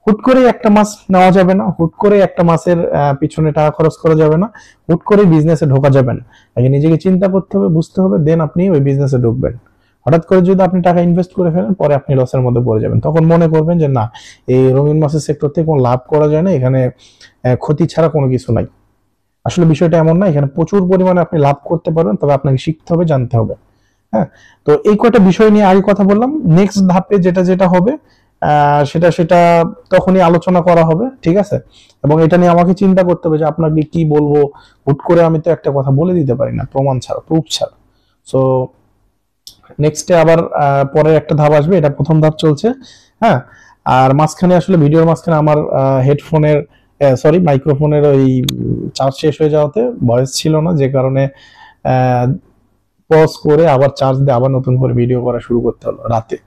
হুট করে একটা মাছ নেওয়া যাবে না, হুট করে একটা মাছের পিছনে টাকা খরচ করা যাবে না, হুট করে বিজনেসে ঢোকা যাবে না। আগে নিজেকে চিন্তা করতে হবে, বুঝতে হবে, দেন আপনি ওই বিজনেসে ঢুকবেন। হঠাৎ করে যদি আপনি টাকা ইনভেস্ট করে ফেলেন, পরে আপনি লসের মধ্যে পড়ে যাবেন, তখন মনে করবেন যে না, এই রঙিন মাছের সেক্টর থেকে কোনো লাভ করা যায় না, এখানে ক্ষতি ছাড়া কোনো কিছু নাই। আসলে বিষয়টা এমন না, এখানে প্রচুর পরিমাণে আপনি লাভ করতে পারবেন, তবে আপনাকে শিখতে হবে, জানতে হবে। হ্যাঁ, তো এই কয়টা বিষয় নিয়ে আগে কথা বললাম, নেক্সট ধাপে যেটা যেটা হবে সেটা সেটা তখনই আলোচনা করা হবে, ঠিক আছে। এবং এটা নিয়ে আমাকে চিন্তা করতে হবে যে আপনাকে কি বলবো, হুট করে আমি তো একটা কথা বলে দিতে পারি না প্রমাণ ছাড়া, প্রুফ ছাড়া। সো নেক্সটে আবার পরের একটা ধাপ আসবে, এটা প্রথম ধাপ চলছে। হ্যাঁ, আর মাঝখানে আসলে ভিডিওর মাঝখানে আমার হেডফোনের মাইক্রোফোনের ওই চার্জ শেষ হয়ে যাওয়াতে ভয়েস ছিল না, যে কারণে পজ করে আবার চার্জ দিয়ে আবার নতুন করে ভিডিও করা শুরু করতে হলো রাতে।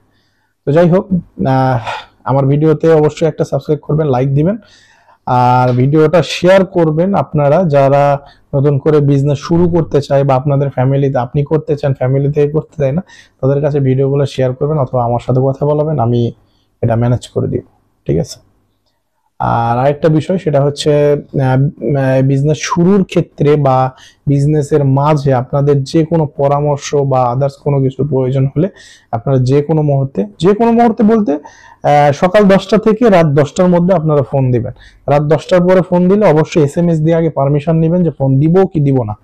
তো যাই হোক, আমার ভিডিওতে অবশ্যই একটা সাবস্ক্রাইব করবেন, লাইক দিবেন, আর ভিডিওটা শেয়ার করবেন আপনারা যারা নতুন করে বিজনেস শুরু করতে চায়, বা আপনাদের ফ্যামিলিতে আপনি করতে চান, ফ্যামিলি থেকে করতে চায় না, তাদের কাছে ভিডিওগুলো শেয়ার করবেন, অথবা আমার সাথে কথা বলবেন, আমি এটা ম্যানেজ করে দিব, ঠিক আছে। আর আরেকটা বিষয় সেটা হচ্ছে বিজনেস শুরুর ক্ষেত্রে বা বিজনেসের মাঝে আপনাদের যে কোনো পরামর্শ বা আদার্স কোনো কিছু প্রয়োজন হলে আপনারা যে কোনো মুহূর্তে বলতে সকাল 10টা থেকে রাত 10টার মধ্যে আপনারা ফোন দিবেন। রাত 10টার পরে ফোন দিলে অবশ্যই SMS দিয়ে আগে পারমিশন নেবেন যে ফোন দিব কি দিব না।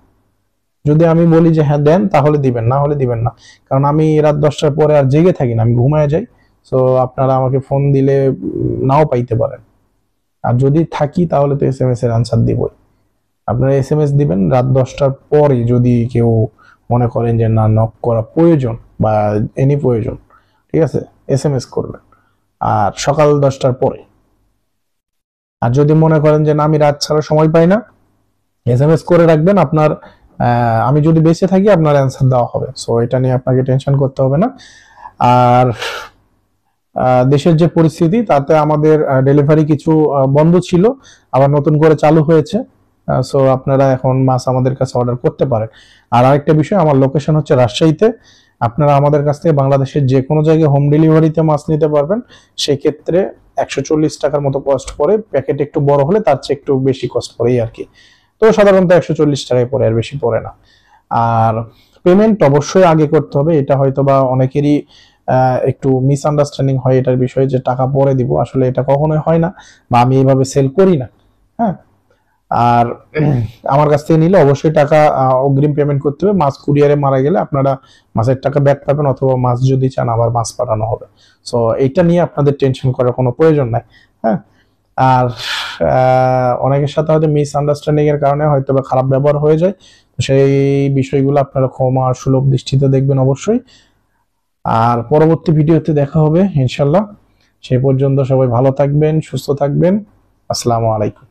যদি আমি বলি যে হ্যাঁ দেন, তাহলে দিবেন, না হলে দিবেন না, কারণ আমি রাত 10টার পরে আর জেগে থাকি না, আমি ঘুমায় যাই। সো আপনারা আমাকে ফোন দিলে নাও পাইতে পারেন, আর যদি থাকি তাহলে তো SMS এর আনসার দিবই। আপনারা SMS দিবেন রাত 10টার পরে, যদি কেউ মনে করেন যে না নক করা প্রয়োজন বা এনি প্রয়োজন, ঠিক আছে, SMS করবেন, আর সকাল 10টার পরে। আর যদি মনে করেন যে না আমি রাত ছাড়া সময় পাই না, SMS করে রাখবেন, আপনার আমি যদি বেঁচে থাকি আপনার অ্যান্সার দেওয়া হবে। সো এটা নিয়ে আপনাকে টেনশন করতে হবে না। আর দেশের যে পরিস্থিতি তাতে আমাদের ডেলিভারি কিছু বন্ধ ছিল, আবার নতুন করে চালু হয়েছে। সো আপনারা এখন মাছ আমাদের কাছে অর্ডার করতে পারেন। আর আরেকটা বিষয়, আমার লোকেশন হচ্ছে রাজশাহীতে। আপনারা আমাদের কাছ থেকে বাংলাদেশের যে কোনো জায়গায় হোম ডেলিভারিতে মাছ নিতে পারবেন। সেই ক্ষেত্রে 140 টাকার মতো কস্ট পড়ে, প্যাকেট একটু বড় হলে তার চেয়ে একটু বেশি কস্ট পড়ে আর কি। তো সাধারণত 140 টাকায় পড়ে, আর বেশি পড়ে না। আর পেমেন্ট অবশ্যই আগে করতে হবে, এটা হয়তো বা অনেকেরই একটু মিসআন্ডারস্ট্যান্ডিং হয় এটার বিষয়ে, যে টাকা পরে দিব, আসলে এটা কখনোই হয় না, বা আমি এইভাবে সেল করি না। হ্যাঁ, আর আমার কাছ থেকে নিলে অবশ্যই টাকা অগ্রিম পেমেন্ট করতে হবে। মাছ কুরিয়ারে মারা গেলে আপনারা মাছের টাকা ব্যাক পাবেন, অথবা মাছ যদি চান আবার মাছ পাঠানো হবে। সো এইটা নিয়ে আপনাদের টেনশন করার কোনো প্রয়োজন নাই। হ্যাঁ, আর অনেকের সাথে হয়তো মিসআন্ডারস্ট্যান্ডিং এর কারণে হয়তো বা খারাপ ব্যবহার হয়ে যায়, সেই বিষয়গুলো আপনারা ক্ষমা সুলভ দৃষ্টিতে দেখবেন অবশ্যই। আর পরবর্তী ভিডিওতে দেখা হবে ইনশাল্লাহ। সেই পর্যন্ত সবাই ভালো থাকবেন, সুস্থ থাকবেন। আসসালামু আলাইকুম।